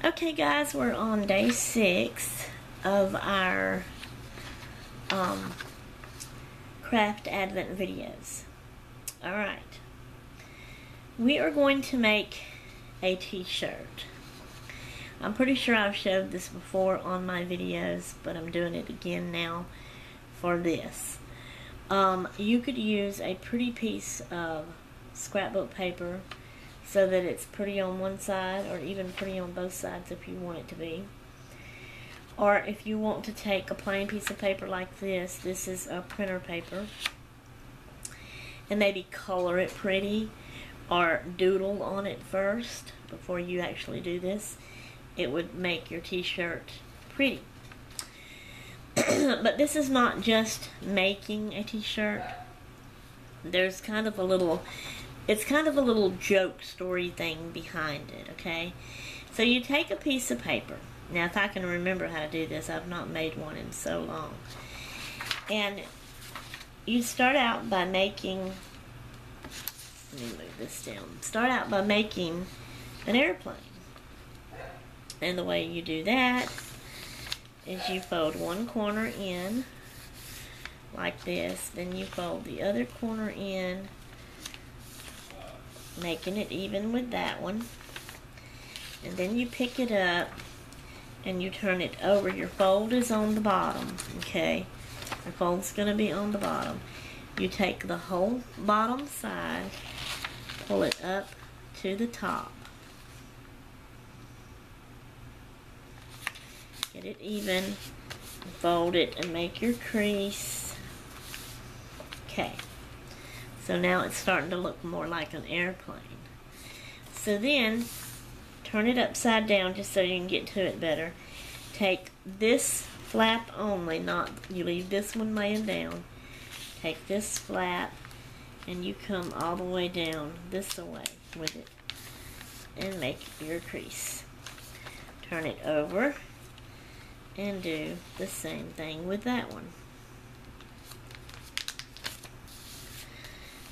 Okay guys, we're on day 6 of our craft advent videos. Alright, we are going to make a t-shirt. I'm pretty sure I've showed this before on my videos, but I'm doing it again now for this. You could use a pretty piece of scrapbook paper so that it's pretty on one side, or even pretty on both sides if you want it to be. Or if you want to take a plain piece of paper like this, this is a printer paper, and maybe color it pretty or doodle on it first before you actually do this. It would make your t-shirt pretty. But this is not just making a t-shirt. There's kind of a little, it's kind of a little joke story thing behind it, okay? So you take a piece of paper. Now, if I can remember how to do this, I've not made one in so long. And you start out by making, let me move this down. Start out by making an airplane. And the way you do that is you fold one corner in like this, then you fold the other corner in, making it even with that one, and then you pick it up and you turn it over. Your fold is on the bottom, okay? Your fold's gonna be on the bottom. You take the whole bottom side, pull it up to the top, get it even, fold it and make your crease. Okay, so now it's starting to look more like an airplane. So then turn it upside down just so you can get to it better. Take this flap only, not, you leave this one laying down. Take this flap and you come all the way down this way with it and make your crease. Turn it over and do the same thing with that one.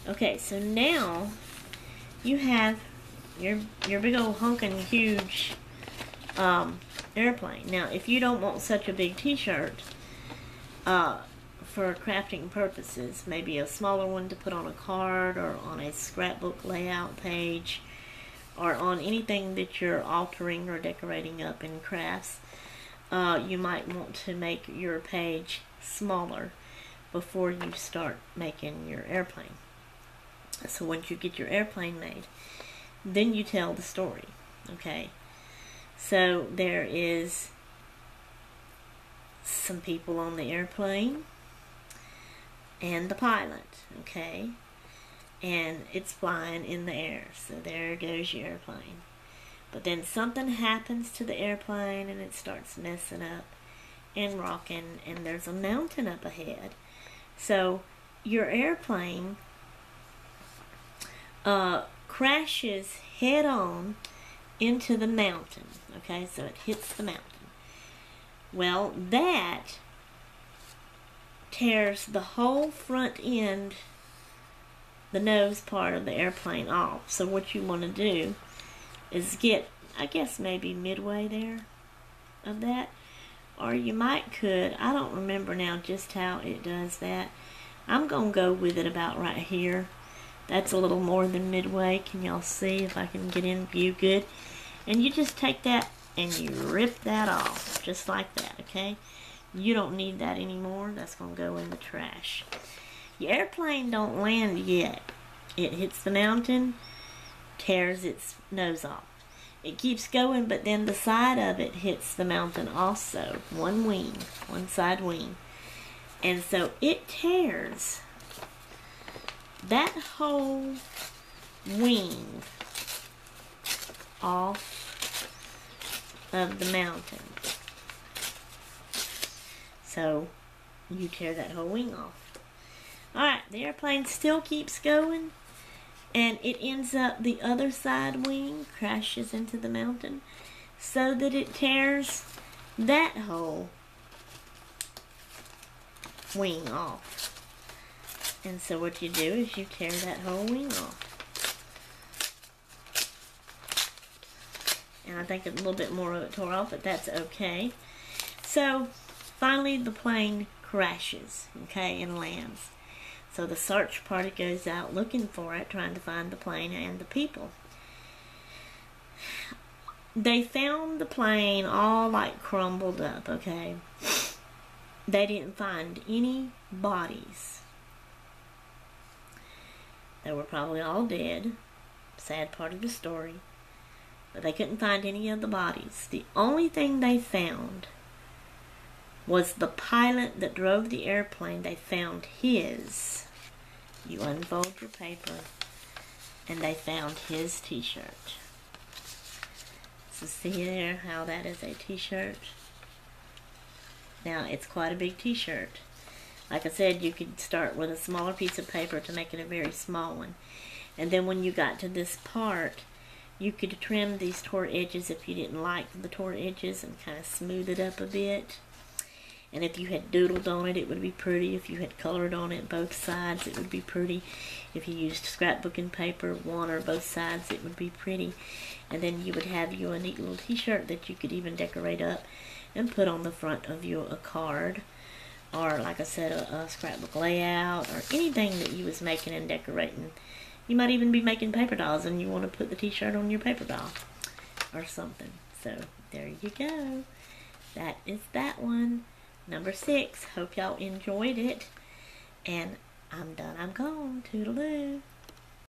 Okay, so now you have your big old honkin' huge airplane. Now, if you don't want such a big t-shirt for crafting purposes, maybe a smaller one to put on a card or on a scrapbook layout page or on anything that you're altering or decorating up in crafts, you might want to make your page smaller before you start making your airplane. So once you get your airplane made, then you tell the story, okay? So there is some people on the airplane and the pilot, okay? And it's flying in the air, so there goes your airplane. But then something happens to the airplane and it starts messing up and rocking, and there's a mountain up ahead. So your airplane crashes head on into the mountain, okay? So it hits the mountain. Well, that tears the whole front end, the nose part of the airplane off. So what you want to do is get, I guess maybe midway there of that, or you could, I don't remember now just how it does that. I'm gonna go with it about right here. That's a little more than midway. Can y'all see if I can get in view good? And you just take that and you rip that off just like that, okay? You don't need that anymore. That's gonna go in the trash. Your airplane don't land yet. It hits the mountain, tears its nose off. It keeps going, but then the side of it hits the mountain also. One wing, one side wing. And so it tears that whole wing off of the mountain. So you tear that whole wing off. Alright, the airplane still keeps going, and it ends up the other side wing crashes into the mountain so that it tears that whole wing off. And so what you do is you tear that whole wing off. And I think a little bit more of it tore off, but that's okay. So, finally the plane crashes, okay, and lands. So the search party goes out looking for it, trying to find the plane and the people. They found the plane all like crumbled up, okay? They didn't find any bodies. They were probably all dead. Sad part of the story. But they couldn't find any of the bodies. The only thing they found was the pilot that drove the airplane. They found his. You unfold your paper, and they found his t-shirt. So see there how that is a t-shirt? Now, it's quite a big t-shirt. Like I said, you could start with a smaller piece of paper to make it a very small one. And then when you got to this part, you could trim these tore edges if you didn't like the tore edges and kind of smooth it up a bit. And if you had doodled on it, it would be pretty. If you had colored on it both sides, it would be pretty. If you used scrapbooking paper, one or both sides, it would be pretty. And then you would have you a neat little t-shirt that you could even decorate up and put on the front of you a card. Or, like I said, a scrapbook layout, or anything that you was making and decorating. You might even be making paper dolls and you want to put the t-shirt on your paper doll or something. So, there you go. That is that one. Number 6. Hope y'all enjoyed it. And I'm done. I'm gone. Toodaloo.